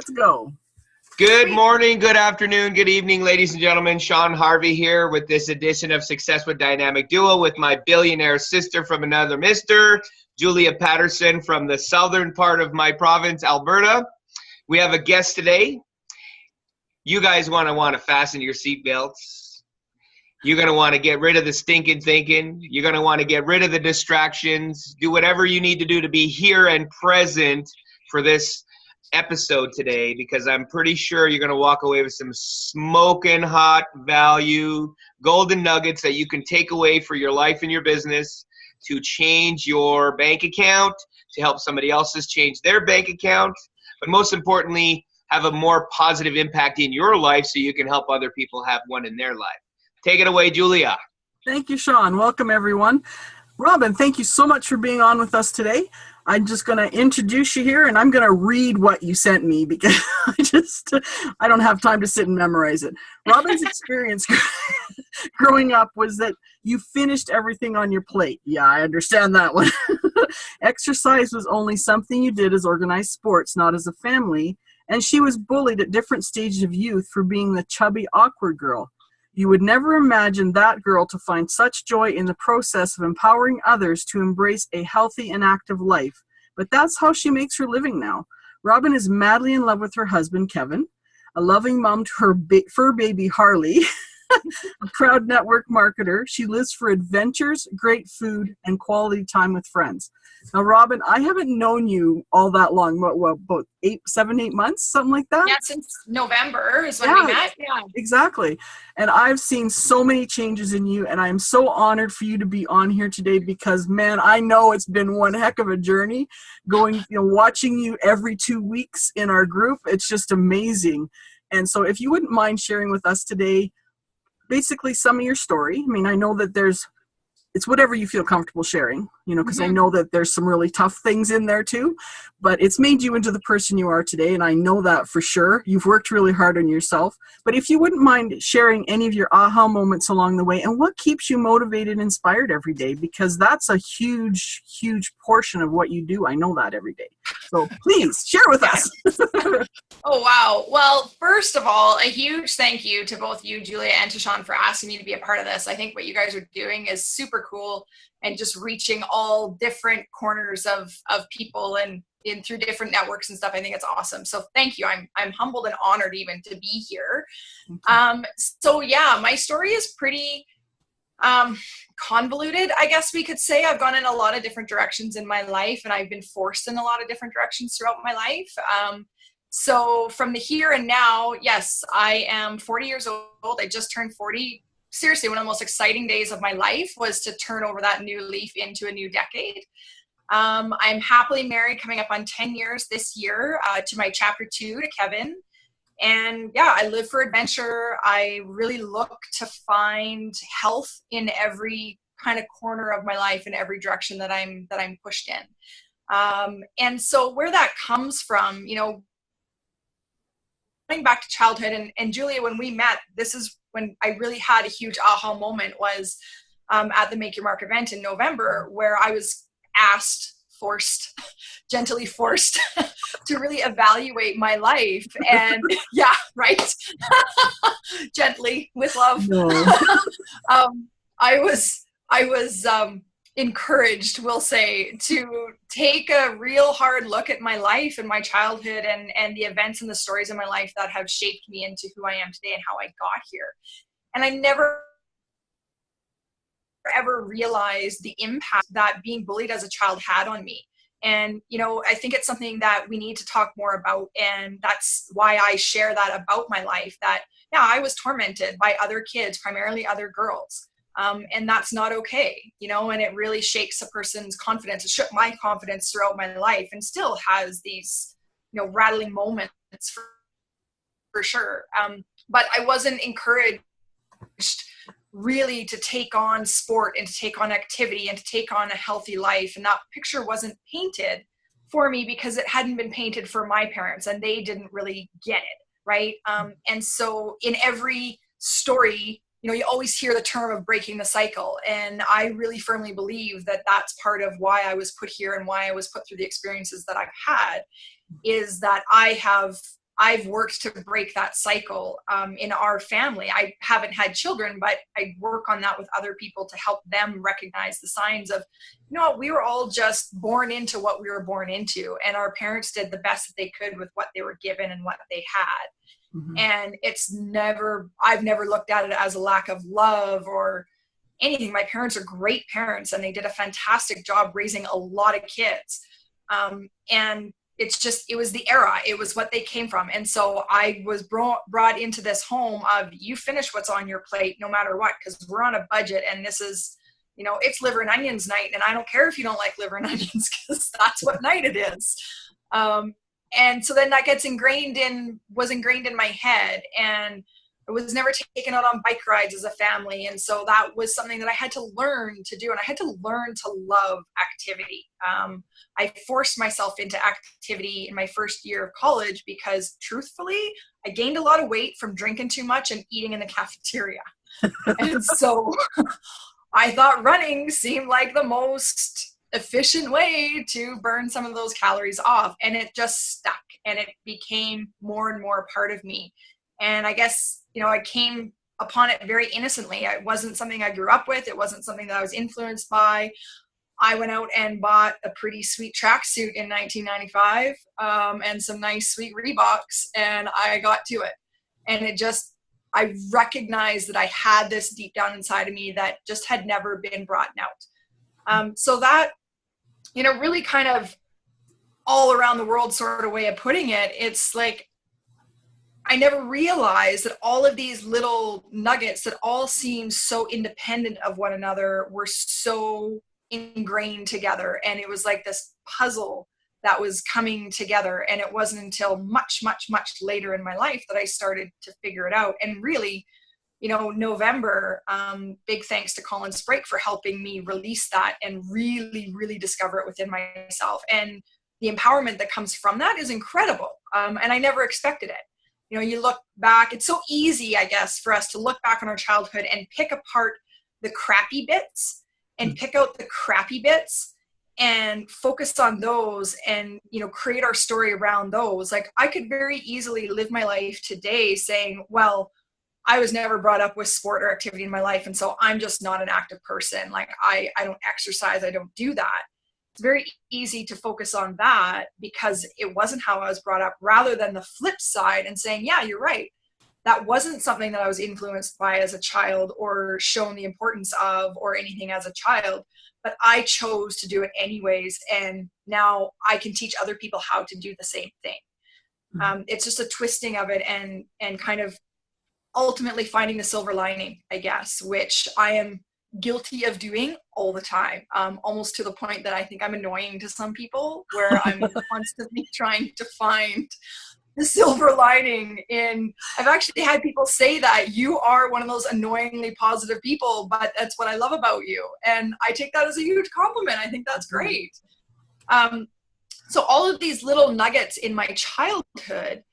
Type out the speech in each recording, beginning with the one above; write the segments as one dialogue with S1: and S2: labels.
S1: Let's go.
S2: Good morning, good afternoon, good evening, ladies and gentlemen. Sean Harvey here with this edition of Success with Dynamic Duo with my billionaire sister from another mister, Julia Patterson from the southern part of my province, Alberta. We have a guest today. You guys want to fasten your seatbelts. You're going to want to get rid of the stinking thinking. You're going to want to get rid of the distractions. Do whatever you need to do to be here and present for this episode today, because I'm pretty sure you're going to walk away with some smoking hot value, golden nuggets that you can take away for your life and your business to change your bank account, to help somebody else's change their bank account, but most importantly, have a more positive impact in your life so you can help other people have one in their life. Take it away, Julia.
S1: Thank you, Sean. Welcome, everyone. Robyn, thank you so much for being on with us today. I'm just going to introduce you here, and I'm going to read what you sent me because I don't have time to sit and memorize it. Robyn's experience growing up was that you finished everything on your plate. Yeah, I understand that one. Exercise was only something you did as organized sports, not as a family. And she was bullied at different stages of youth for being the chubby, awkward girl. You would never imagine that girl to find such joy in the process of empowering others to embrace a healthy and active life. But that's how she makes her living now. Robyn is madly in love with her husband, Kevin, a loving mom to her fur baby, Harley, a proud network marketer. She lives for adventures, great food, and quality time with friends. Now, Robyn, I haven't known you all that long. What about 7-8 months, something like that?
S3: Yeah, since November is when we met. Yeah,
S1: exactly. And I've seen so many changes in you, and I'm so honored for you to be on here today because, man, I know it's been one heck of a journey watching you every 2 weeks in our group. It's just amazing. And so if you wouldn't mind sharing with us today, basically some of your story. I mean, I know that it's whatever you feel comfortable sharing, because I know that there's some really tough things in there too, but it's made you into the person you are today. And I know that for sure. You've worked really hard on yourself, but if you wouldn't mind sharing any of your aha moments along the way and what keeps you motivated and inspired every day, because that's a huge, huge portion of what you do. I know that every day. So please share with us.
S3: Oh, wow. Well, first of all, a huge thank you to both you, Julia, and to Sean for asking me to be a part of this. I think what you guys are doing is super cool and just reaching all different corners of people and in through different networks and stuff. I think it's awesome. So thank you. I'm humbled and honored even to be here. So yeah, my story is pretty convoluted, I guess we could say. I've gone in a lot of different directions in my life, and I've been forced in a lot of different directions throughout my life. So from the here and now, yes, I am 40 years old. I just turned 40. Seriously, one of the most exciting days of my life was to turn over that new leaf into a new decade. I'm happily married, coming up on 10 years this year, to my chapter 2, to Kevin. And yeah, I live for adventure. I really look to find health in every kind of corner of my life, in every direction that I'm pushed in. And so where that comes from, going back to childhood, and Julia, when we met, this is when I really had a huge aha moment, was at the Make Your Mark event in November, where I was gently forced to really evaluate my life. And yeah, right. Gently, with love.
S1: No.
S3: I was encouraged, we'll say, to take a real hard look at my life and my childhood and the events and the stories in my life that have shaped me into who I am today and how I got here. And I never ever realized the impact that being bullied as a child had on me. And, I think it's something that we need to talk more about. And that's why I share that about my life, that, yeah, I was tormented by other kids, primarily other girls. And that's not okay, and it really shakes a person's confidence. It shook my confidence throughout my life, and still has these, rattling moments for sure. But I wasn't encouraged really to take on sport and to take on activity and to take on a healthy life. And that picture wasn't painted for me because it hadn't been painted for my parents, and they didn't really get it. Right. And so in every story, you always hear the term of breaking the cycle. And I really firmly believe that that's part of why I was put here and why I was put through the experiences that I've had, is that I I've worked to break that cycle in our family. I haven't had children, but I work on that with other people to help them recognize the signs of, you know, we were all just born into what we were born into, and our parents did the best that they could with what they were given and what they had.
S1: Mm-hmm.
S3: And I've never looked at it as a lack of love or anything. My parents are great parents, and they did a fantastic job raising a lot of kids. And it was the era, it was what they came from. And so I was brought into this home of, you finish what's on your plate no matter what, because we're on a budget, and this is, you know, it's liver and onions night, and I don't care if you don't like liver and onions, because that's what night it is. And so then that was ingrained in my head, and I was never taken out on bike rides as a family. And so that was something that I had to learn to do. And I had to learn to love activity. I forced myself into activity in my first year of college because, truthfully, I gained a lot of weight from drinking too much and eating in the cafeteria. And so I thought running seemed like the most efficient way to burn some of those calories off. And it just stuck, and it became more and more a part of me. And I guess, you know, I came upon it very innocently. It wasn't something I grew up with. It wasn't something that I was influenced by. I went out and bought a pretty sweet tracksuit in 1995 and some nice sweet Reeboks, and I got to it. And I recognized that I had this deep down inside of me that just had never been brought out. So that, you know, really kind of all around the world sort of way of putting it, it's like, I never realized that all of these little nuggets that all seem so independent of one another were so ingrained together. And it was like this puzzle that was coming together. And it wasn't until much, much, much later in my life that I started to figure it out. And really, you know, November, big thanks to Colin Sprake for helping me release that and really, really discover it within myself. And the empowerment that comes from that is incredible. And I never expected it. You know, you look back, it's so easy, I guess, for us to look back on our childhood and pick apart the crappy bits and pick out the crappy bits and focus on those and, you know, create our story around those. Like, I could very easily live my life today saying, well, I was never brought up with sport or activity in my life, and so I'm just not an active person. Like, I don't exercise, I don't do that. It's very easy to focus on that because it wasn't how I was brought up, rather than the flip side and saying, yeah, you're right. That wasn't something that I was influenced by as a child or shown the importance of or anything as a child, but I chose to do it anyways. And now I can teach other people how to do the same thing. It's just a twisting of it and kind of ultimately finding the silver lining, I guess, which I am guilty of doing all the time, almost to the point that I think I'm annoying to some people, where I'm constantly trying to find the silver lining in. I've actually had people say that you are one of those annoyingly positive people, but that's what I love about you. And I take that as a huge compliment. I think that's great. So all of these little nuggets in my childhood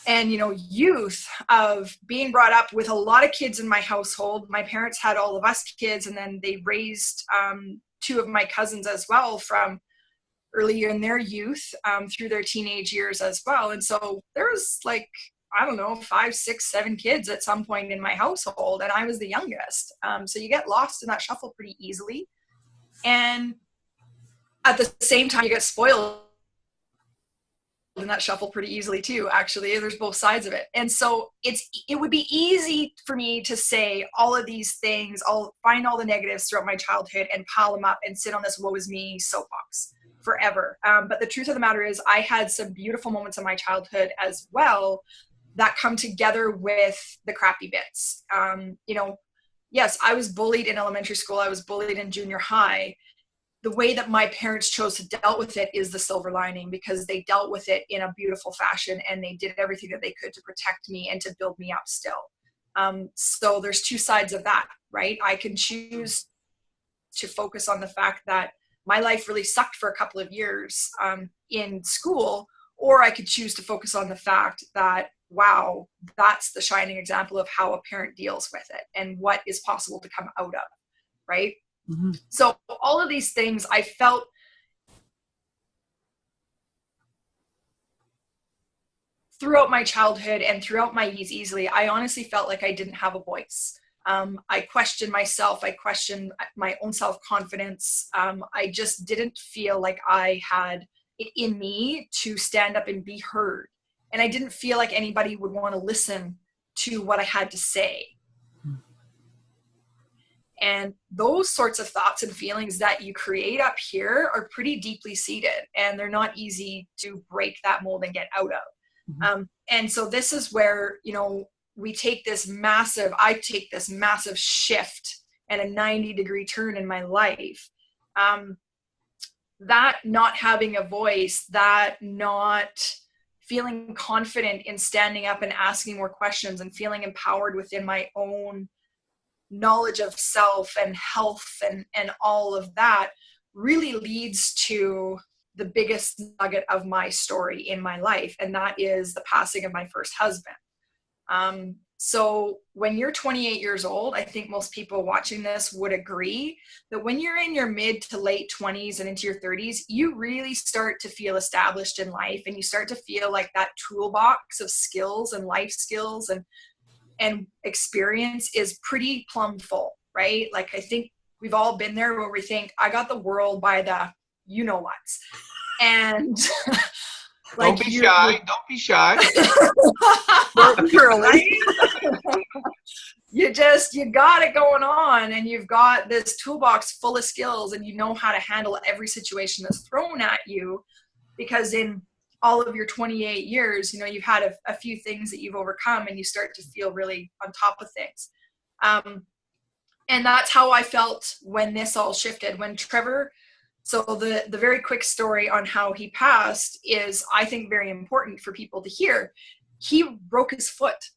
S3: and, you know, youth of being brought up with a lot of kids in my household. My parents had all of us kids, and then they raised two of my cousins as well from earlier in their youth through their teenage years as well. And so there was like, I don't know, 5, 6, 7 kids at some point in my household, and I was the youngest. So you get lost in that shuffle pretty easily. And at the same time, you get spoiled in that shuffle pretty easily too. Actually, there's both sides of it. And so it would be easy for me to say all of these things, I'll find all the negatives throughout my childhood and pile them up and sit on this woe is me soapbox forever. But the truth of the matter is, I had some beautiful moments in my childhood as well that come together with the crappy bits. You know, yes, I was bullied in elementary school. I was bullied in junior high. The way that my parents chose to deal with it is the silver lining, because they dealt with it in a beautiful fashion, and they did everything that they could to protect me and to build me up still. So there's two sides of that, right? I can choose to focus on the fact that my life really sucked for a couple of years in school, or I could choose to focus on the fact that, wow, that's the shining example of how a parent deals with it and what is possible to come out of, right? Mm-hmm. So all of these things I felt throughout my childhood and throughout my years easily, I honestly felt like I didn't have a voice. I questioned myself. I questioned my own self-confidence. I just didn't feel like I had it in me to stand up and be heard. And I didn't feel like anybody would want to listen to what I had to say. And those sorts of thoughts and feelings that you create up here are pretty deeply seated, and they're not easy to break that mold and get out of.
S1: Mm-hmm.
S3: And so this is where, you know, I take this massive shift and a 90-degree turn in my life. That not having a voice, that not feeling confident in standing up and asking more questions and feeling empowered within my own knowledge of self and health and all of that really leads to the biggest nugget of my story in my life. And that is the passing of my first husband. So when you're 28 years old, I think most people watching this would agree that when you're in your mid to late 20s and into your 30s, you really start to feel established in life, and you start to feel like that toolbox of skills and life skills and experience is pretty plumb full, right? Like, I think we've all been there where we think, I got the world by the you know what's. And
S2: like, don't be shy.
S3: You got it going on, and you've got this toolbox full of skills, and you know how to handle every situation that's thrown at you, because in all of your 28 years, you know, you've had a few things that you've overcome, and you start to feel really on top of things. And that's how I felt when this all shifted. When Trevor, so the very quick story on how he passed is, I think, very important for people to hear. He broke his foot.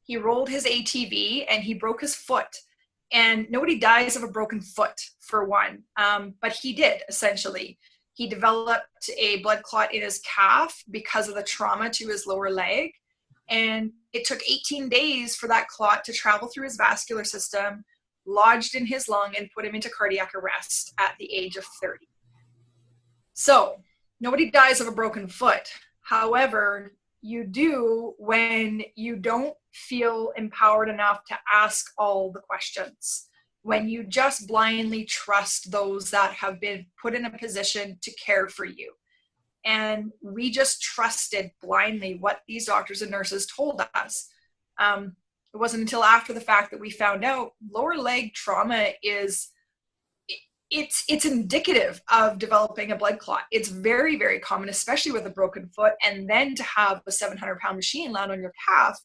S3: He rolled his ATV and he broke his foot. And nobody dies of a broken foot, for one. But he did, essentially. He developed a blood clot in his calf because of the trauma to his lower leg. And it took 18 days for that clot to travel through his vascular system, lodged in his lung, and put him into cardiac arrest at the age of 30. So nobody dies of a broken foot. However, you do when you don't feel empowered enough to ask all the questions, when you just blindly trust those that have been put in a position to care for you. And we just trusted blindly what these doctors and nurses told us. It wasn't until after the fact that we found out lower leg trauma is, it's indicative of developing a blood clot. It's very, very common, especially with a broken foot. And then to have a 700-pound machine land on your calf,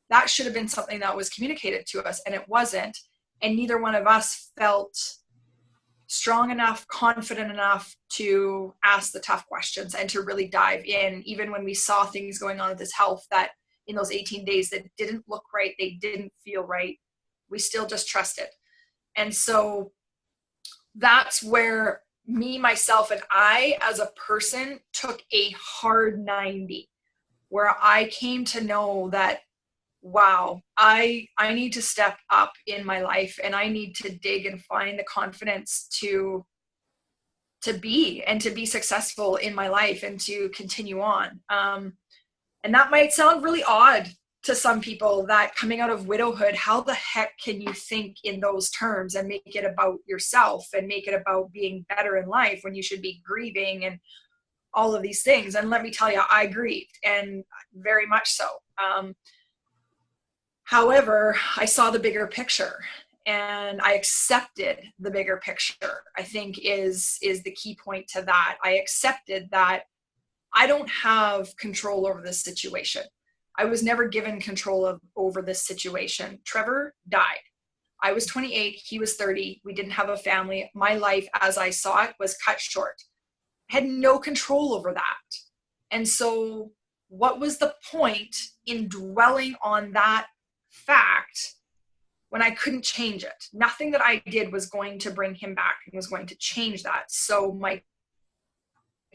S3: that should have been something that was communicated to us, and it wasn't. And neither one of us felt strong enough, confident enough to ask the tough questions and to really dive in, even when we saw things going on with his health that in those 18 days that didn't look right, they didn't feel right. We still just trusted. And so that's where me, myself, and I as a person took a hard 90, where I came to know that, wow, I need to step up in my life, and I need to dig and find the confidence to be successful in my life and to continue on. And that might sound really odd to some people, that coming out of widowhood, how the heck can you think in those terms and make it about yourself and make it about being better in life when you should be grieving and all of these things? And let me tell you, I grieved, and very much so. However, I saw the bigger picture, and I accepted the bigger picture, I think is the key point to that. I accepted that I don't have control over this situation. I was never given control over this situation. Trevor died. I was 28, he was 30. We didn't have a family. My life as I saw it was cut short. I had no control over that. And so what was the point in dwelling on that fact when I couldn't change it? Nothing that I did was going to bring him back and was going to change that. So my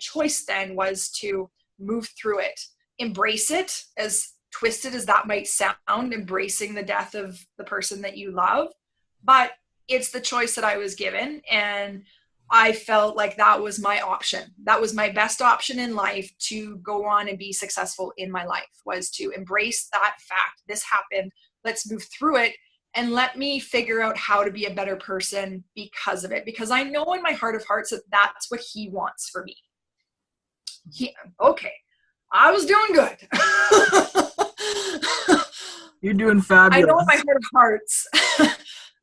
S3: choice then was to move through it, embrace it, as twisted as that might sound, embracing the death of the person that you love. But it's the choice that I was given, and I felt like that was my option. That was my best option in life to go on and be successful in my life, was to embrace that fact. This happened. Let's move through it and let me figure out how to be a better person because of it. Because I know in my heart of hearts that that's what he wants for me. Okay, I was doing good.
S1: You're doing fabulous.
S3: I know in my heart of hearts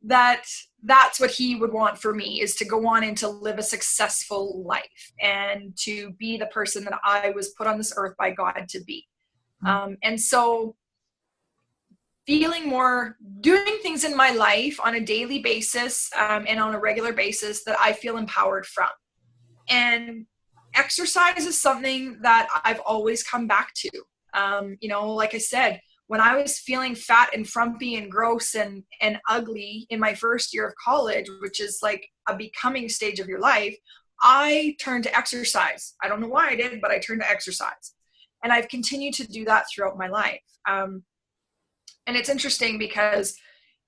S3: that that's what he would want for me, is to go on and to live a successful life and to be the person that I was put on this earth by God to be. And so doing things in my life on a daily basis and on a regular basis that I feel empowered from. And exercise is something that I've always come back to. Like I said, when I was feeling fat and frumpy and gross and ugly in my first year of college, which is like a becoming stage of your life, I turned to exercise. I don't know why I did, but I turned to exercise. And I've continued to do that throughout my life. And it's interesting because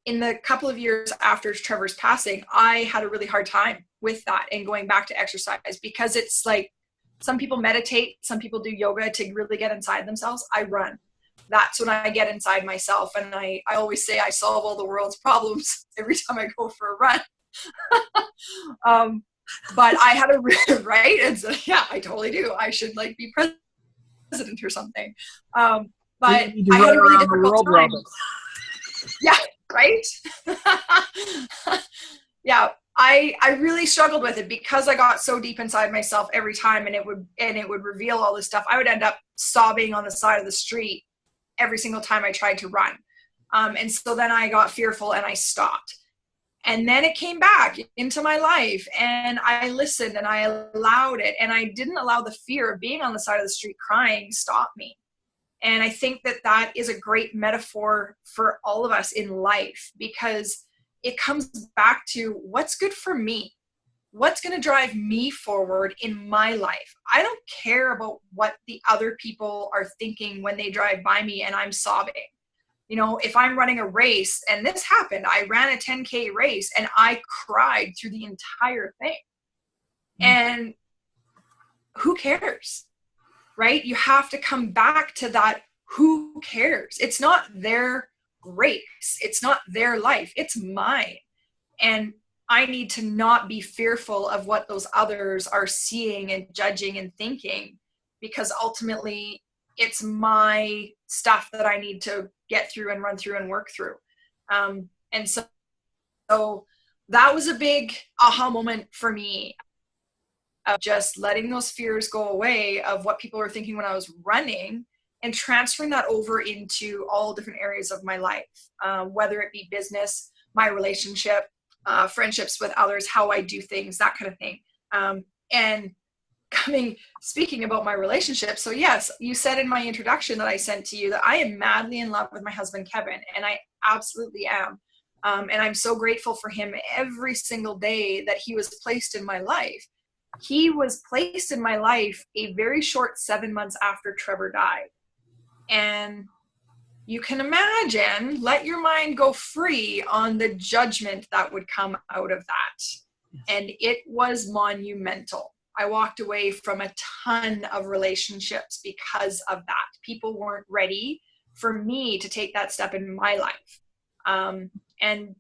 S3: in the couple of years after Trevor's passing, I had a really hard time with that and going back to exercise, because it's like some people meditate, some people do yoga to really get inside themselves. I run. That's when I get inside myself. And I always say I solve all the world's problems every time I go for a run. But I had right? And so, yeah, I totally do. I should like be president or something. But I had a really difficult time. Yeah, right? Yeah, I really struggled with it because I got so deep inside myself every time, and it would reveal all this stuff. I would end up sobbing on the side of the street every single time I tried to run. And so then I got fearful and I stopped. And then it came back into my life, and I listened and I allowed it. And I didn't allow the fear of being on the side of the street crying stop me. And I think that that is a great metaphor for all of us in life, because it comes back to what's good for me. What's going to drive me forward in my life? I don't care about what the other people are thinking when they drive by me and I'm sobbing. If I'm running a race, and this happened, I ran a 10K race and I cried through the entire thing. And who cares? Right? You have to come back to that. Who cares? It's not their race. It's not their life. It's mine. And I need to not be fearful of what those others are seeing and judging and thinking, because ultimately it's my stuff that I need to get through and run through and work through. And so that was a big aha moment for me, of just letting those fears go away of what people were thinking when I was running, and transferring that over into all different areas of my life, whether it be business, my relationship, friendships with others, how I do things, that kind of thing. And speaking about my relationship. So yes, you said in my introduction that I sent to you that I am madly in love with my husband, Kevin, and I absolutely am. And I'm so grateful for him every single day that he was placed in my life. He was placed in my life a very short 7 months after Trevor died. And you can imagine, let your mind go free on the judgment that would come out of that. And it was monumental. I walked away from a ton of relationships because of that. People weren't ready for me to take that step in my life. And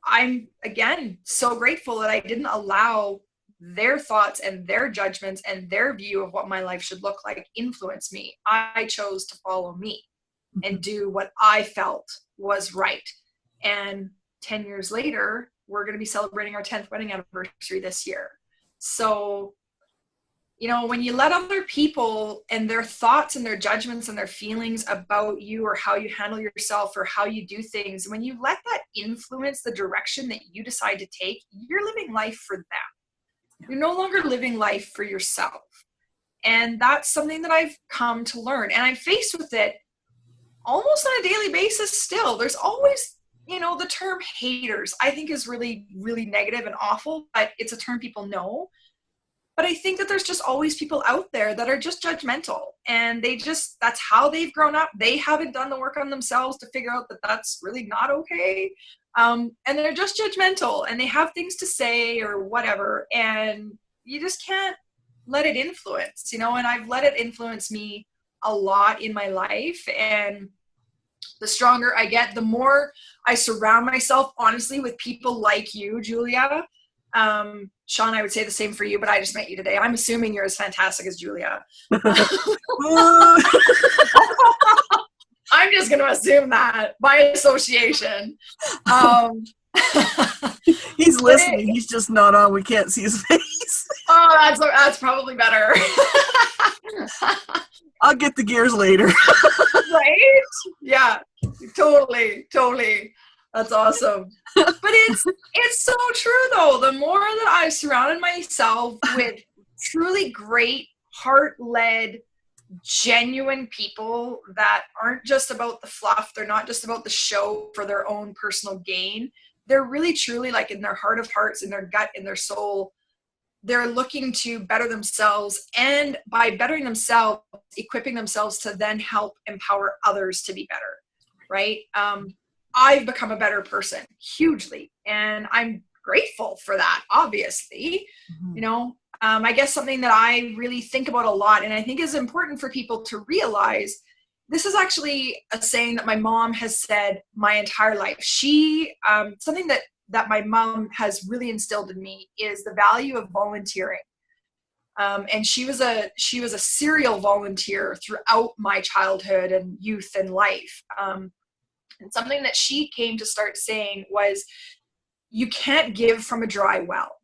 S3: I'm, again, so grateful that I didn't allow their thoughts and their judgments and their view of what my life should look like influence me. I chose to follow me and do what I felt was right. And 10 years later, we're going to be celebrating our 10th wedding anniversary this year. So, when you let other people and their thoughts and their judgments and their feelings about you, or how you handle yourself or how you do things, when you let that influence the direction that you decide to take, you're living life for them. You're no longer living life for yourself. And that's something that I've come to learn. And I'm faced with it almost on a daily basis still. There's always, the term haters, I think is really, really negative and awful, but it's a term people know. But I think that there's just always people out there that are just judgmental, and that's how they've grown up. They haven't done the work on themselves to figure out that that's really not okay. And they're just judgmental and they have things to say or whatever. And you just can't let it influence, and I've let it influence me a lot in my life. And the stronger I get, the more I surround myself, honestly, with people like you, Julia. Sean, I would say the same for you, but I just met you today. I'm assuming you're as fantastic as Julia. I'm just going to assume that by association.
S1: He's listening. He's just not on. We can't see his face.
S3: Oh, that's probably better.
S1: I'll get the gears later.
S3: Right? Yeah, totally. That's awesome. But it's so true though. The more that I've surrounded myself with truly great, heart-led, genuine people that aren't just about the fluff, they're not just about the show for their own personal gain. They're really truly, like, in their heart of hearts, in their gut, in their soul, they're looking to better themselves, and by bettering themselves, equipping themselves to then help empower others to be better, right? I've become a better person hugely, and I'm grateful for that, obviously. I guess something that I really think about a lot, and I think is important for people to realize, this is actually a saying that my mom has said my entire life. She, something that my mom has really instilled in me is the value of volunteering. And she was a serial volunteer throughout my childhood and youth and life. And something that she came to start saying was, you can't give from a dry well,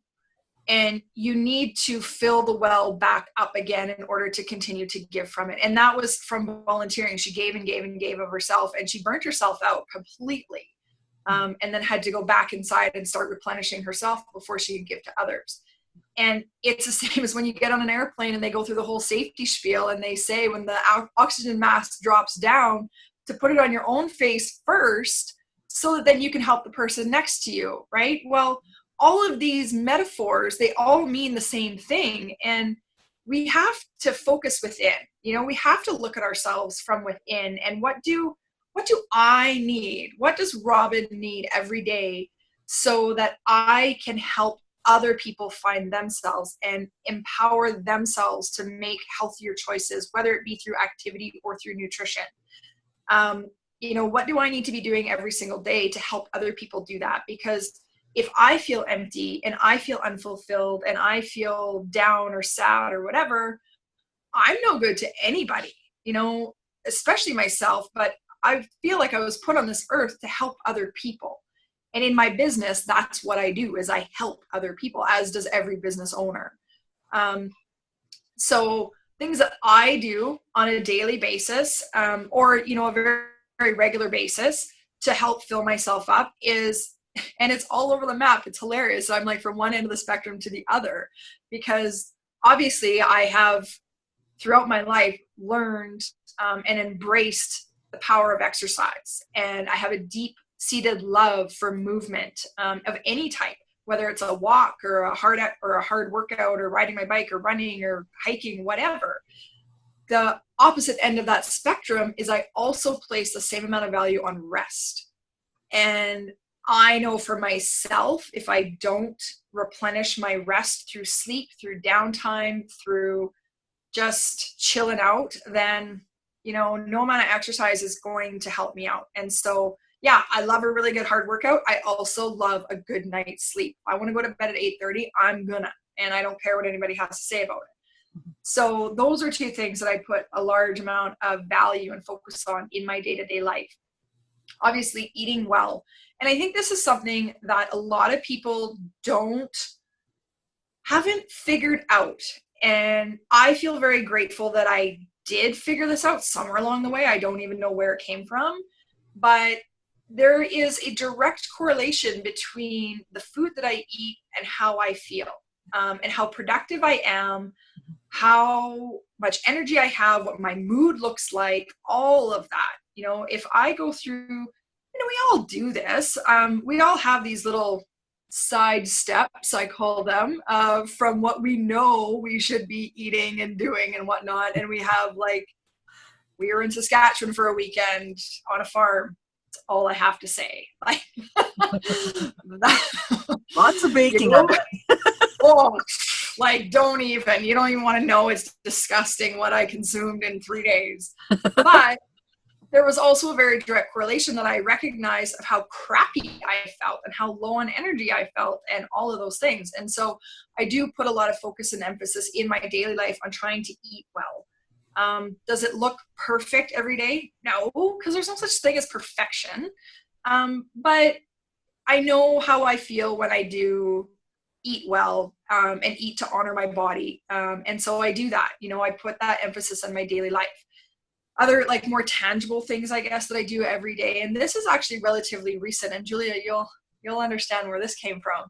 S3: and you need to fill the well back up again in order to continue to give from it. And that was from volunteering. She gave and gave and gave of herself, and she burnt herself out completely. And then had to go back inside and start replenishing herself before she could give to others. And it's the same as when you get on an airplane and they go through the whole safety spiel, and they say when the oxygen mask drops down, to put it on your own face first, so that then you can help the person next to you, right? Well, all of these metaphors, they all mean the same thing. And we have to focus within. We have to look at ourselves from within, and what do I need? What does Robyn need every day so that I can help other people find themselves and empower themselves to make healthier choices, whether it be through activity or through nutrition? What do I need to be doing every single day to help other people do that? Because if I feel empty and I feel unfulfilled and I feel down or sad or whatever, I'm no good to anybody, especially myself. But I feel like I was put on this earth to help other people. And in my business, that's what I do, is I help other people, as does every business owner. So things that I do on a daily basis, or, a very, very regular basis to help fill myself up is, and it's all over the map. It's hilarious. I'm like from one end of the spectrum to the other, because obviously I have throughout my life learned and embraced the power of exercise. And I have a deep-seated love for movement of any type, whether it's a walk or a hard workout or riding my bike or running or hiking, whatever. The opposite end of that spectrum is I also place the same amount of value on rest. And I know for myself, if I don't replenish my rest through sleep, through downtime, through just chilling out, then, no amount of exercise is going to help me out. And so, yeah, I love a really good hard workout. I also love a good night's sleep. I want to go to bed at 8:30, I'm gonna, and I don't care what anybody has to say about it. So those are two things that I put a large amount of value and focus on in my day-to-day life. Obviously, eating well. And I think this is something that a lot of people haven't figured out. And I feel very grateful that I did figure this out somewhere along the way. I don't even know where it came from, but there is a direct correlation between the food that I eat and how I feel, and how productive I am, how much energy I have, what my mood looks like, all of that. If I go through, we all do this. We all have these little side steps, I call them, from what we know we should be eating and doing and whatnot. And we have, like, we were in Saskatchewan for a weekend on a farm. That's all I have to say. Like,
S1: Lots of baking, I bet.
S3: Oh, like, you don't even want to know. It's disgusting what I consumed in 3 days. But there was also a very direct correlation that I recognized of how crappy I felt and how low on energy I felt and all of those things. And so I do put a lot of focus and emphasis in my daily life on trying to eat well. Does it look perfect every day? No, because there's no such thing as perfection. But I know how I feel when I do eat well, and eat to honor my body. And so I do that. I put that emphasis on my daily life. Other, like, more tangible things, I guess, that I do every day. And this is actually relatively recent. And Julia, you'll understand where this came from.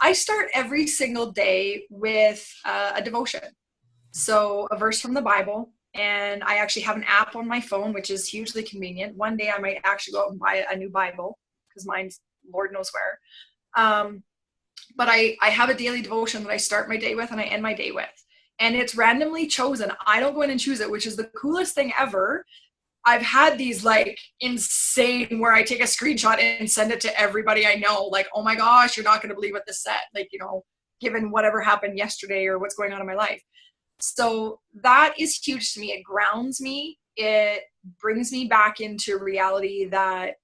S3: I start every single day with a devotion. So a verse from the Bible. And I actually have an app on my phone, which is hugely convenient. One day I might actually go out and buy a new Bible, because mine's Lord knows where. But I have a daily devotion that I start my day with and I end my day with. And it's randomly chosen. I don't go in and choose it, which is the coolest thing ever. I've had these, like, insane where I take a screenshot and send it to everybody I know. Like, oh my gosh, you're not going to believe what this said. Like, given whatever happened yesterday or what's going on in my life. So that is huge to me. It grounds me. It brings me back into reality that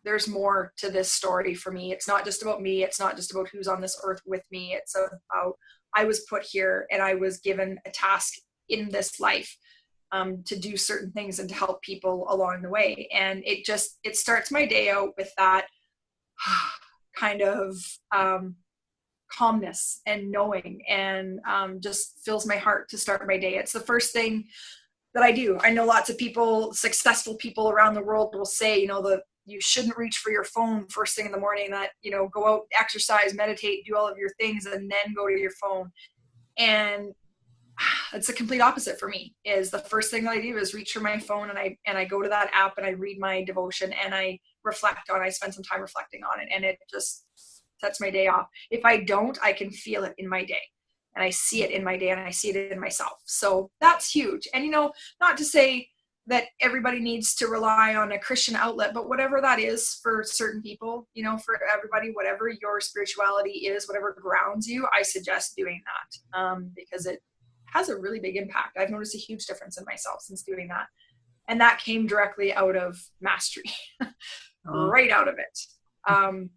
S3: there's more to this story for me. It's not just about me. It's not just about who's on this earth with me. It's about, I was put here and I was given a task in this life to do certain things and to help people along the way. And it starts my day out with that kind of calmness and knowing, and just fills my heart to start my day. It's the first thing that I do. I know lots of people, successful people around the world, will say, you shouldn't reach for your phone first thing in the morning, that, go out, exercise, meditate, do all of your things, and then go to your phone. And it's the complete opposite for me. Is the first thing that I do is reach for my phone, and I go to that app and I read my devotion and I spend some time reflecting on it, and it just sets my day off. If I don't, I can feel it in my day, and I see it in my day, and I see it in myself. So that's huge. And, not to say that everybody needs to rely on a Christian outlet, but whatever that is for certain people, for everybody, whatever your spirituality is, whatever grounds you, I suggest doing that, because it has a really big impact. I've noticed a huge difference in myself since doing that. And that came directly out of mastery, right out of it.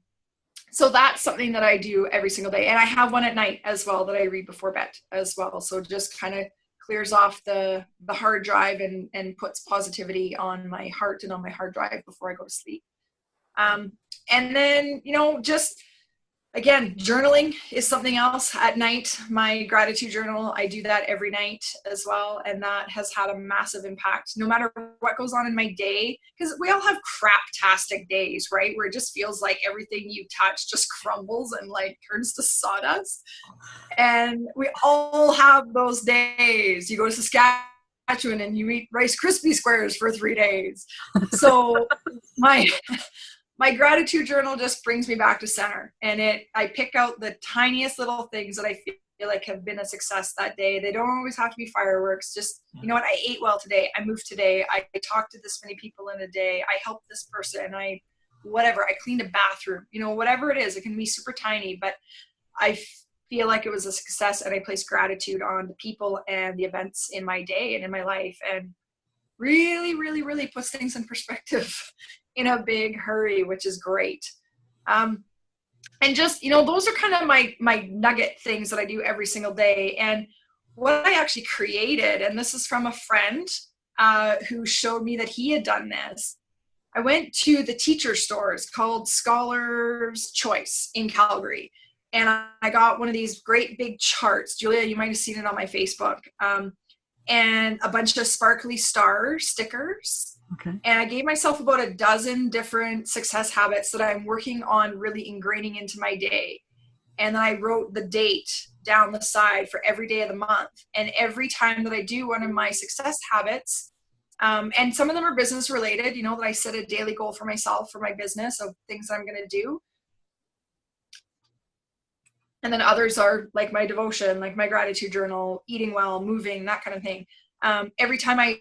S3: So that's something that I do every single day. And I have one at night as well that I read before bed as well. So just kind of clears off the hard drive and puts positivity on my heart and on my hard drive before I go to sleep. And then, just, again, journaling is something else at night. My gratitude journal, I do that every night as well. And that has had a massive impact no matter what goes on in my day, because we all have crap-tastic days, right? Where it just feels like everything you touch just crumbles and, like, turns to sawdust. And we all have those days. You go to Saskatchewan and you eat Rice Krispie squares for 3 days. So my gratitude journal just brings me back to center, and I pick out the tiniest little things that I feel like have been a success that day. They don't always have to be fireworks. Just, you know what, I ate well today. I moved today. I talked to this many people in a day. I helped this person. I cleaned a bathroom, whatever it is. It can be super tiny, but I feel like it was a success, and I place gratitude on the people and the events in my day and in my life, and really, really, really puts things in perspective in a big hurry, which is great. And just, those are kind of my nugget things that I do every single day. And what I actually created, and this is from a friend who showed me that he had done this. I went to the teacher stores called Scholar's Choice in Calgary. And I got one of these great big charts. Julia, you might have seen it on my Facebook. And a bunch of sparkly star stickers.
S1: Okay.
S3: And I gave myself about a dozen different success habits that I'm working on really ingraining into my day. And then I wrote the date down the side for every day of the month. And every time that I do one of my success habits, and some of them are business related, that I set a daily goal for myself, for my business, of things I'm going to do. And then others are like my devotion, like my gratitude journal, eating well, moving, that kind of thing. Every time I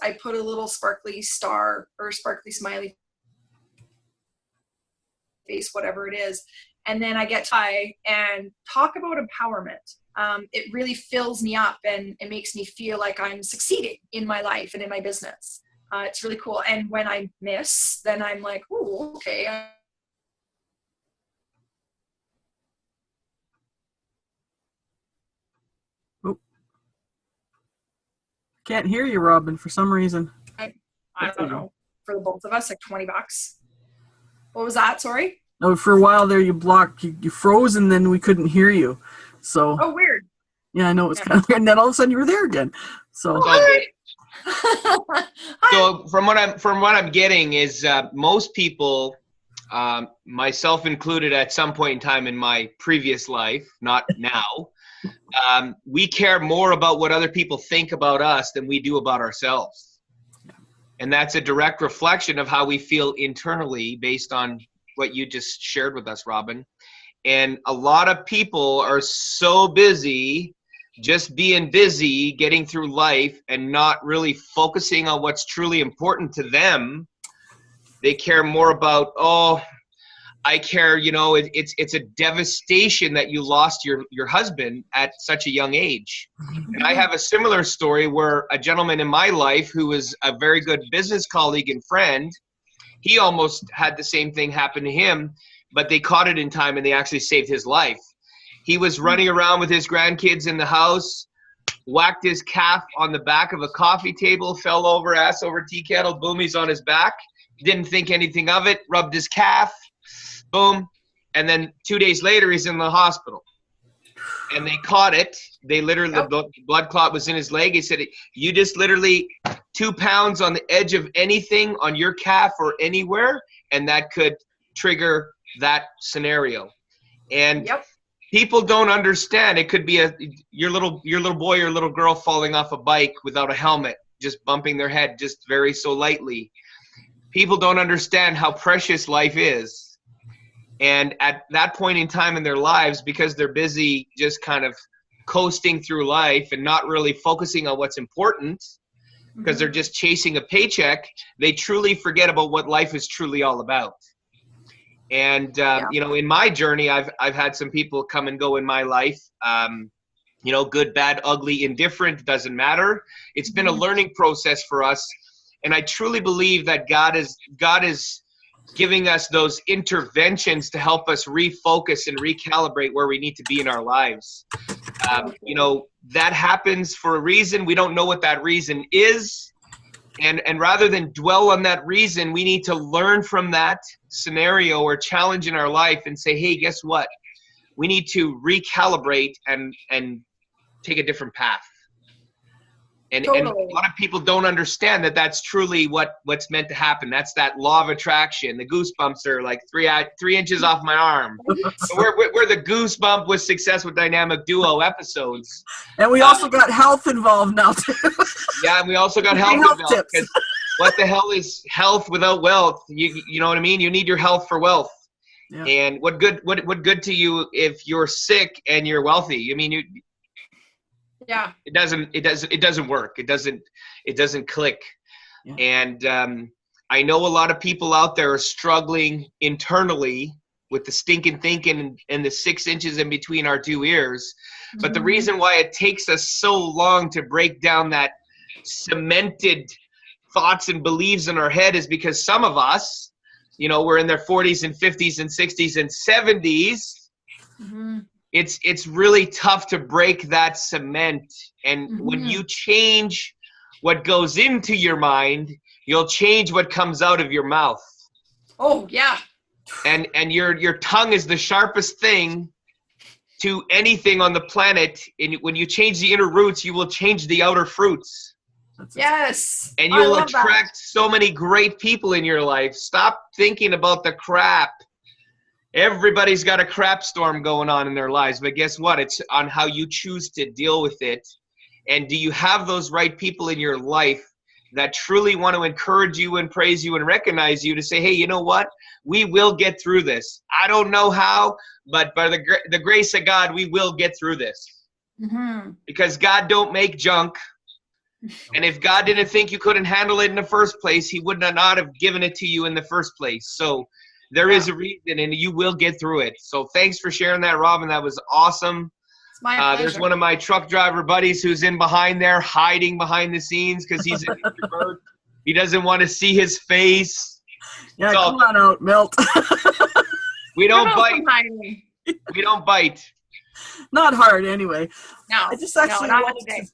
S3: I put a little sparkly star or sparkly smiley face, whatever it is. And then I get to and talk about empowerment. It really fills me up and it makes me feel like I'm succeeding in my life and in my business. It's really cool. And when I miss, then I'm like, oh, okay.
S1: Oh. Can't hear you, Robyn, for some reason.
S3: I don't know. For the both of us, like $20. What was that? Sorry?
S1: No, for a while there, you froze, and then we couldn't hear you. So.
S3: Oh, weird.
S1: Yeah, I know, it was kind of weird, and then all of a sudden you were there again. So.
S2: So from what I'm getting is most people, myself included, at some point in time in my previous life, not now, we care more about what other people think about us than we do about ourselves, and that's a direct reflection of how we feel internally based on what you just shared with us, Robyn. And a lot of people are so busy just being busy, getting through life and not really focusing on what's truly important to them. They care more about, oh, I care, it's a devastation that you lost your husband at such a young age. And I have a similar story where a gentleman in my life who was a very good business colleague and friend, he almost had the same thing happen to him, but they caught it in time and they actually saved his life. He was running around with his grandkids in the house, whacked his calf on the back of a coffee table, fell over, ass over tea kettle, boom, he's on his back. Didn't think anything of it, rubbed his calf, boom. And then 2 days later, he's in the hospital. And they caught it. They literally, the blood clot was in his leg. He said, you just literally 2 pounds on the edge of anything on your calf or anywhere, and that could trigger that scenario. And people don't understand. It could be your little boy or little girl falling off a bike without a helmet, just bumping their head just very so lightly. People don't understand how precious life is. And at that point in time in their lives, because they're busy just kind of coasting through life and not really focusing on what's important, because they're just chasing a paycheck, they truly forget about what life is truly all about. And, in my journey, I've had some people come and go in my life, good, bad, ugly, indifferent, doesn't matter. It's been a learning process for us. And I truly believe that God is giving us those interventions to help us refocus and recalibrate where we need to be in our lives. That happens for a reason. We don't know what that reason is. And rather than dwell on that reason, we need to learn from that scenario or challenge in our life and say, hey, guess what? We need to recalibrate and take a different path. And a lot of people don't understand that that's truly what's meant to happen. That's that law of attraction. The goosebumps are like 3 inches off my arm. So we're the goosebump with Success with Dynamic Duo episodes.
S1: And we also got health involved now too.
S2: Yeah, and we also got health involved. Because what the hell is health without wealth? You know what I mean? You need your health for wealth. Yeah. And what good to you if you're sick and you're wealthy? I mean,
S3: yeah,
S2: it doesn't work. It doesn't click. Yeah. And I know a lot of people out there are struggling internally with the stinking thinking and the 6 inches in between our two ears. But the reason why it takes us so long to break down that cemented thoughts and beliefs in our head is because some of us, we're in their 40s and 50s and 60s and 70s. Mm-hmm. It's really tough to break that cement. And when you change what goes into your mind, you'll change what comes out of your mouth.
S3: Oh, yeah.
S2: And your tongue is the sharpest thing to anything on the planet. And when you change the inner roots, you will change the outer fruits.
S3: Yes.
S2: And you'll attract so many great people in your life. Stop thinking about the crap. Everybody's got a crap storm going on in their lives, but guess what? It's on how you choose to deal with it. And do you have those right people in your life that truly want to encourage you and praise you and recognize you to say, hey, you know what? We will get through this. I don't know how, but by the grace of God, we will get through this. Mm-hmm. Because God don't make junk. And if God didn't think you couldn't handle it in the first place, he would not have given it to you in the first place. So there is a reason, and you will get through it. So thanks for sharing that, Robyn. That was awesome.
S3: It's my pleasure.
S2: There's one of my truck driver buddies who's in behind there, hiding behind the scenes because he's an introvert. He doesn't want to see his face.
S1: Yeah, so, come on out, Milt.
S2: We don't bite. We don't bite.
S1: Not hard, anyway.
S3: No,
S1: I just actually wanted to,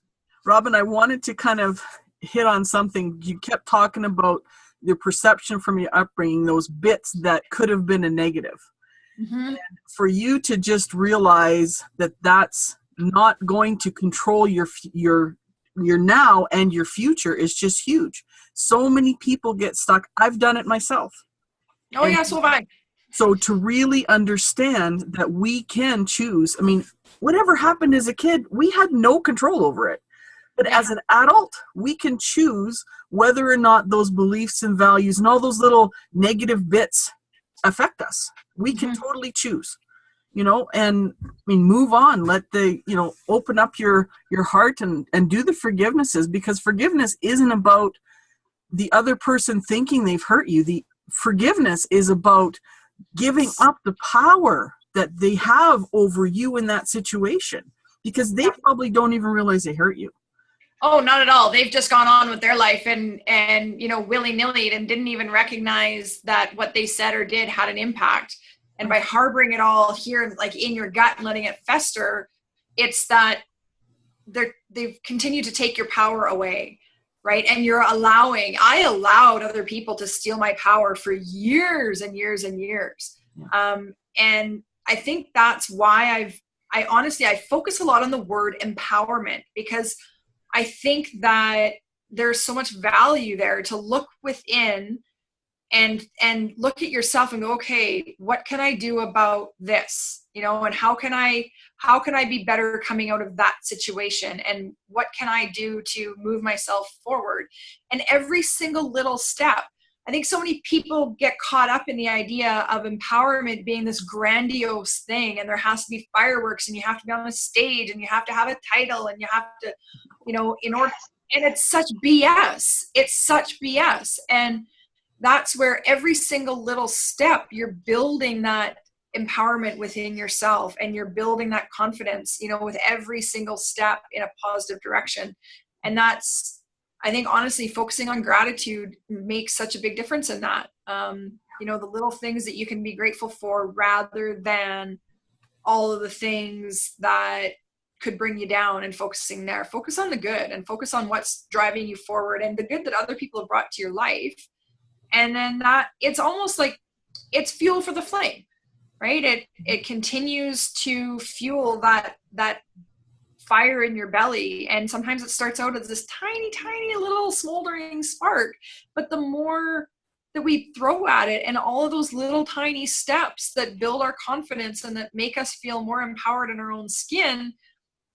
S1: Robyn, I wanted to kind of hit on something. You kept talking about your perception from your upbringing, those bits that could have been a negative. Mm-hmm. And for you to just realize that that's not going to control your now and your future is just huge. So many people get stuck. I've done it myself.
S3: Oh, yeah, so have I.
S1: So to really understand that we can choose, I mean, whatever happened as a kid, we had no control over it. But as an adult, we can choose whether or not those beliefs and values and all those little negative bits affect us. We can totally choose, and I mean, move on, open up your heart and do the forgivenesses, because forgiveness isn't about the other person thinking they've hurt you. The forgiveness is about giving up the power that they have over you in that situation, because they probably don't even realize they hurt you.
S3: Oh, not at all. They've just gone on with their life and willy-nilly and didn't even recognize that what they said or did had an impact. And by harboring it all here, like in your gut and letting it fester, it's that they've continued to take your power away, right? And I allowed other people to steal my power for years and years and years. Yeah. And I think that's why I honestly focus a lot on the word empowerment, because I think that there's so much value there to look within and look at yourself and go, okay, what can I do about this? And how can I be better coming out of that situation? And what can I do to move myself forward? And every single little step. I think so many people get caught up in the idea of empowerment being this grandiose thing, and there has to be fireworks, and you have to be on a stage, and you have to have a title, and you have to, and it's such BS. It's such BS. And that's where every single little step, you're building that empowerment within yourself, and you're building that confidence, with every single step in a positive direction. And that's, I think, honestly, focusing on gratitude makes such a big difference in that. The little things that you can be grateful for, rather than all of the things that could bring you down, and focusing there. Focus on the good and focus on what's driving you forward and the good that other people have brought to your life. And then that, it's almost like it's fuel for the flame, right? It continues to fuel that fire in your belly. And sometimes it starts out as this tiny, tiny little smoldering spark, but the more that we throw at it, and all of those little tiny steps that build our confidence and that make us feel more empowered in our own skin,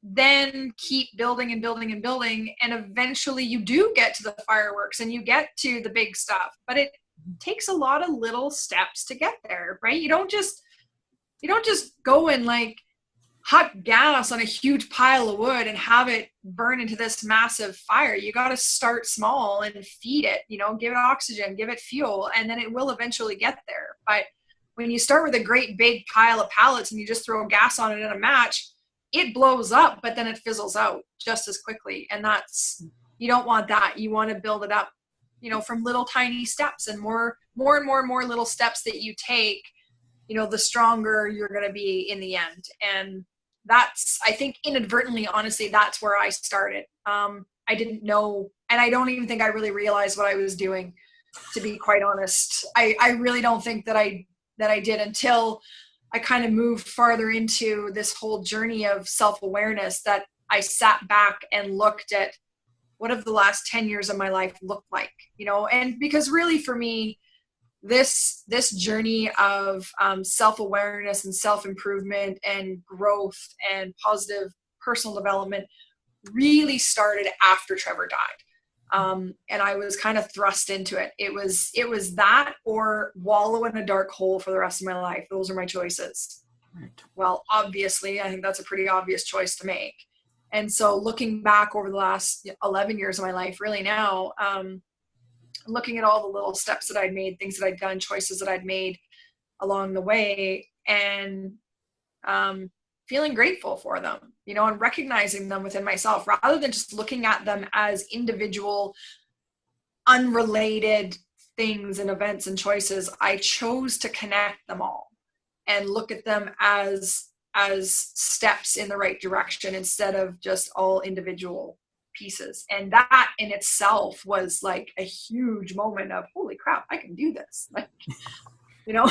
S3: then keep building and building and building. And eventually you do get to the fireworks and you get to the big stuff, but it takes a lot of little steps to get there, right? You don't just go and hot gas on a huge pile of wood and have it burn into this massive fire. You got to start small and feed it, give it oxygen, give it fuel, and then it will eventually get there. But when you start with a great big pile of pallets and you just throw gas on it in a match, it blows up, but then it fizzles out just as quickly. And you don't want that. You want to build it up, from little tiny steps, and more and more little steps that you take, the stronger you're going to be in the end. And that's, I think, inadvertently, honestly, that's where I started. I didn't know, and I don't even think I really realized what I was doing, to be quite honest. I really don't think that I did until I kind of moved farther into this whole journey of self-awareness, that I sat back and looked at what have the last 10 years of my life looked like, and because really for me, this journey of self-awareness and self-improvement and growth and positive personal development really started after Trevor died. And I was kind of thrust into it. It was that, or wallow in a dark hole for the rest of my life. Those are my choices. Right. Well, obviously, I think that's a pretty obvious choice to make. And so looking back over the last 11 years of my life, really now, looking at all the little steps that I'd made, things that I'd done, choices that I'd made along the way, and feeling grateful for them, and recognizing them within myself rather than just looking at them as individual, unrelated things and events and choices. I chose to connect them all and look at them as steps in the right direction instead of just all individual pieces. And that in itself was like a huge moment of, holy crap, I can do this. Like,
S2: Wow,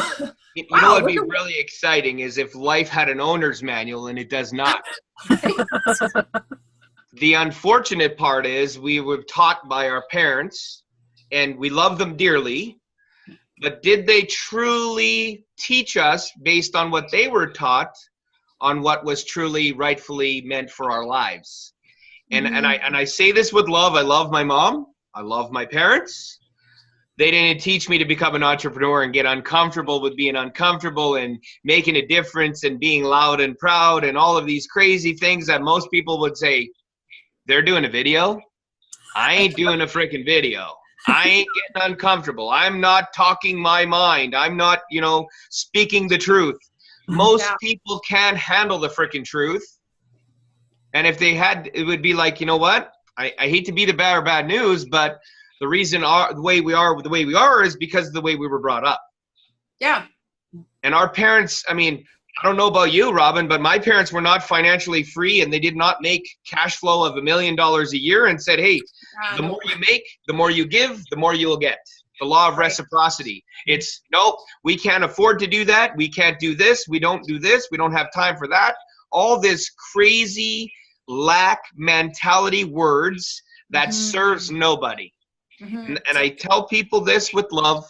S2: what would be really exciting is if life had an owner's manual, and it does not. The unfortunate part is we were taught by our parents, and we love them dearly, but did they truly teach us based on what they were taught on what was truly rightfully meant for our lives? And I say this with love. I love my mom. I love my parents. They didn't teach me to become an entrepreneur and get uncomfortable with being uncomfortable and making a difference and being loud and proud and all of these crazy things that most people would say, they're doing a video. I ain't doing a freaking video. I ain't getting uncomfortable. I'm not talking my mind. I'm not, speaking the truth. Most people can't handle the freaking truth. And if they had, it would be like, you know what? I hate to be the bad news, but the reason the way we are is because of the way we were brought up.
S3: Yeah.
S2: And our parents, I don't know about you, Robyn, but my parents were not financially free, and they did not make cash flow of $1 million a year and said, hey, the more you make, the more you give, the more you'll get. The law of reciprocity. It's, nope, we can't afford to do that. We can't do this. We don't do this. We don't have time for that. All this crazy lack mentality words that serves nobody. And I tell people this with love.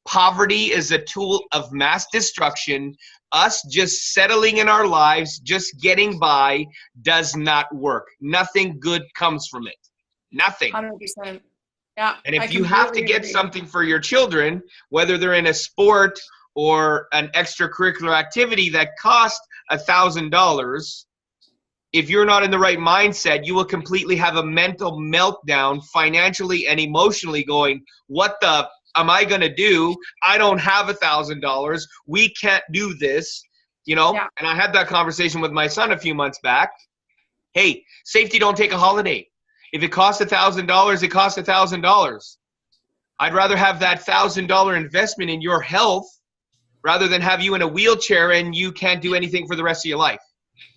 S2: Poverty is a tool of mass destruction. Us just settling in our lives, just getting by, does not work. Nothing good comes from it. Nothing.
S3: 100%. Yeah.
S2: And if you have to get something for your children, whether they're in a sport or an extracurricular activity that costs $1,000, if you're not in the right mindset, you will completely have a mental meltdown financially and emotionally going, what the am I going to do? I don't have $1,000. We can't do this, And I had that conversation with my son a few months back. Hey, safety don't take a holiday. If it costs $1,000, it costs $1,000. I'd rather have that $1,000 investment in your health rather than have you in a wheelchair and you can't do anything for the rest of your life.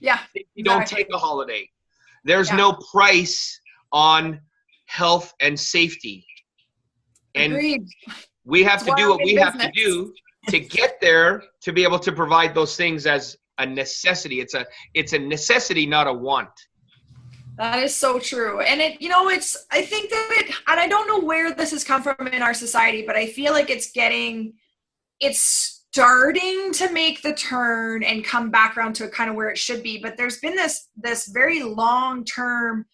S3: Yeah.
S2: You don't take a holiday. There's no price on health and safety. And
S3: agreed.
S2: We have to do what we have to do to get there to be able to provide those things as a necessity. It's a necessity, not a want.
S3: That is so true. And I think that and I don't know where this has come from in our society, but I feel like it's starting to make the turn and come back around to kind of where it should be. But there's been this very long-term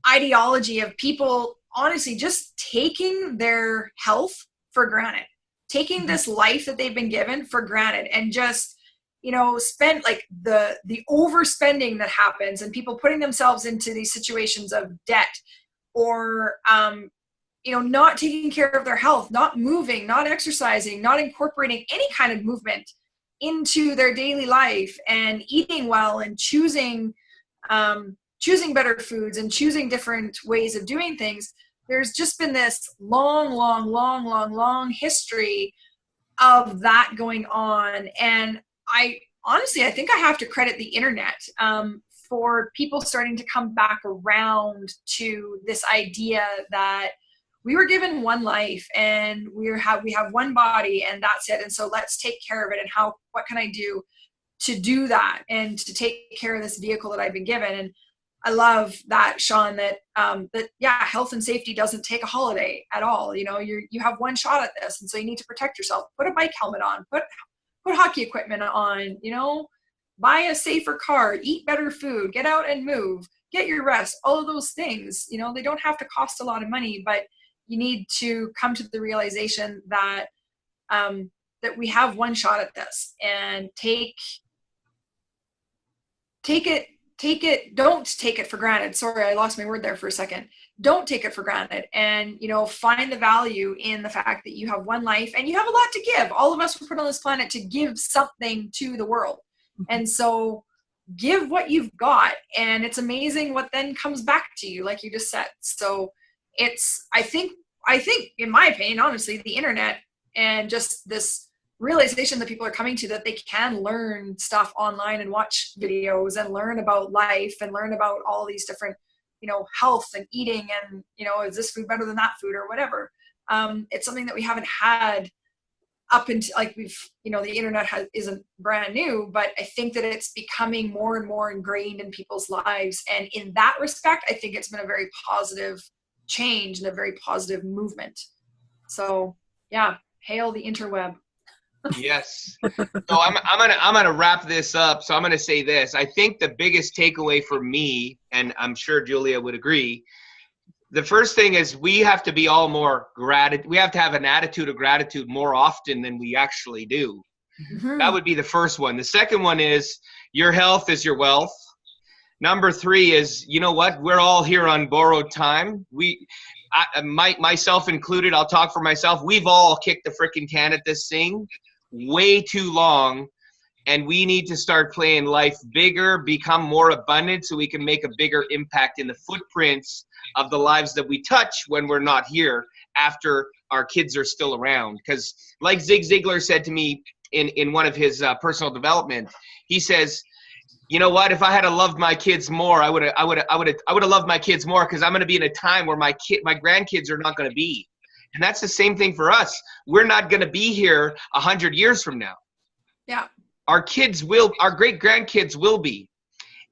S3: ideology of people honestly just taking their health for granted, taking this life that they've been given for granted, and just, spend like the overspending that happens, and people putting themselves into these situations of debt, or, not taking care of their health, not moving, not exercising, not incorporating any kind of movement into their daily life, and eating well and choosing better foods and choosing different ways of doing things. There's just been this long history of that going on. And I think I have to credit the internet for people starting to come back around to this idea that we were given one life and we have one body and that's it. And so let's take care of it. And what can I do to do that and to take care of this vehicle that I've been given? And I love that, Sean, that health and safety doesn't take a holiday at all. You have one shot at this, and so you need to protect yourself. Put a bike helmet on, put hockey equipment on, buy a safer car, eat better food, get out and move, get your rest. All of those things, they don't have to cost a lot of money, but you need to come to the realization that that we have one shot at this, and take it don't take it for granted. Sorry, I lost my word there for a second. Don't take it for granted, and find the value in the fact that you have one life and you have a lot to give. All of us were put on this planet to give something to the world, and so give what you've got, and it's amazing what then comes back to you, like you just said. So it's, I think in my opinion, honestly, the internet and just this realization that people are coming to, that they can learn stuff online and watch videos and learn about life and learn about all these different, health and eating and, is this food better than that food or whatever. It's something that we haven't had up until, like, the internet isn't brand new, but I think that it's becoming more and more ingrained in people's lives. And in that respect, I think it's been a very positive change and a very positive movement. So yeah, hail the interweb.
S2: Yes. So I'm gonna wrap this up. So I'm gonna say this. I think the biggest takeaway for me, and I'm sure Julia would agree, the first thing is we have to be all more gratitude. We have to have an attitude of gratitude more often than we actually do. Mm-hmm. That would be the first one. The second one is your health is your wealth. Number 3 is, you know what? We're all here on borrowed time. Myself included, I'll talk for myself. We've all kicked the frickin' can at this thing way too long. And we need to start playing life bigger, become more abundant so we can make a bigger impact in the footprints of the lives that we touch when we're not here after our kids are still around. Because like Zig Ziglar said to me in one of his personal development, he says, you know what, if I had loved my kids more, I would have loved my kids more, because I'm going to be in a time where my grandkids are not going to be. And that's the same thing for us. We're not going to be here 100 years from now.
S3: Yeah.
S2: Our great grandkids will be.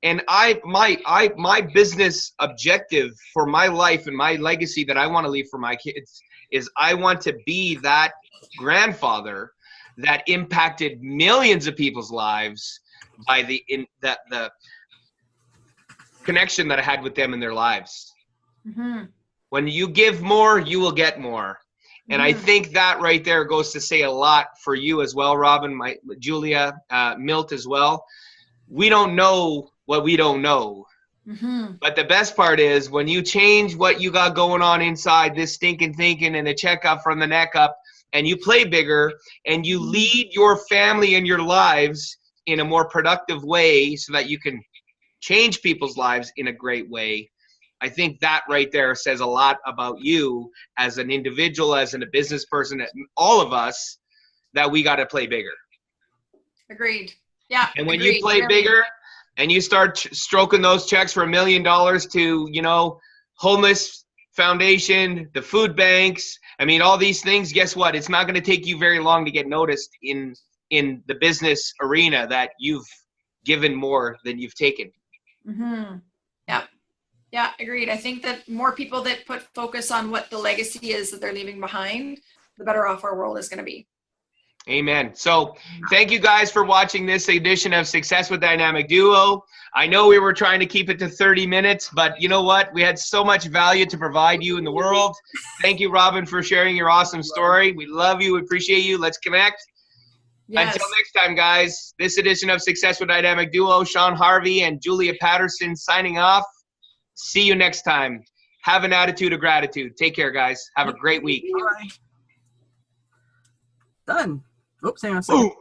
S2: And my business objective for my life and my legacy that I want to leave for my kids is I want to be that grandfather that impacted millions of people's lives by the connection that I had with them in their lives. Mm-hmm. When you give more, you will get more. And I think that right there goes to say a lot for you as well, Robyn, Julia, Milt as well. We don't know what we don't know. Mm-hmm. But the best part is when you change what you got going on inside, this stinking thinking and the checkup from the neck up, and you play bigger and you lead your family and your lives in a more productive way so that you can change people's lives in a great way. I think that right there says a lot about you as an individual, as a business person, all of us, that we got to play bigger.
S3: Agreed. Yeah.
S2: And when you play bigger and you start stroking those checks for $1 million to, homeless foundation, the food banks, I mean, all these things, guess what? It's not going to take you very long to get noticed in the business arena that you've given more than you've taken.
S3: Mm-hmm. Yeah. Yeah, agreed. I think that more people that put focus on what the legacy is that they're leaving behind, the better off our world is going to be.
S2: Amen. So thank you guys for watching this edition of Success with Dynamic Duo. I know we were trying to keep it to 30 minutes, but you know what? We had so much value to provide you in the world. Thank you, Robyn, for sharing your awesome story. We love you. We appreciate you. Let's connect. Yes. Until next time, guys, this edition of Success with Dynamic Duo, Sean Harvey and Julia Patterson signing off. See you next time. Have an attitude of gratitude. Take care, guys. Have a great week.
S1: Bye. Done. Oops, hang on a second. Ooh.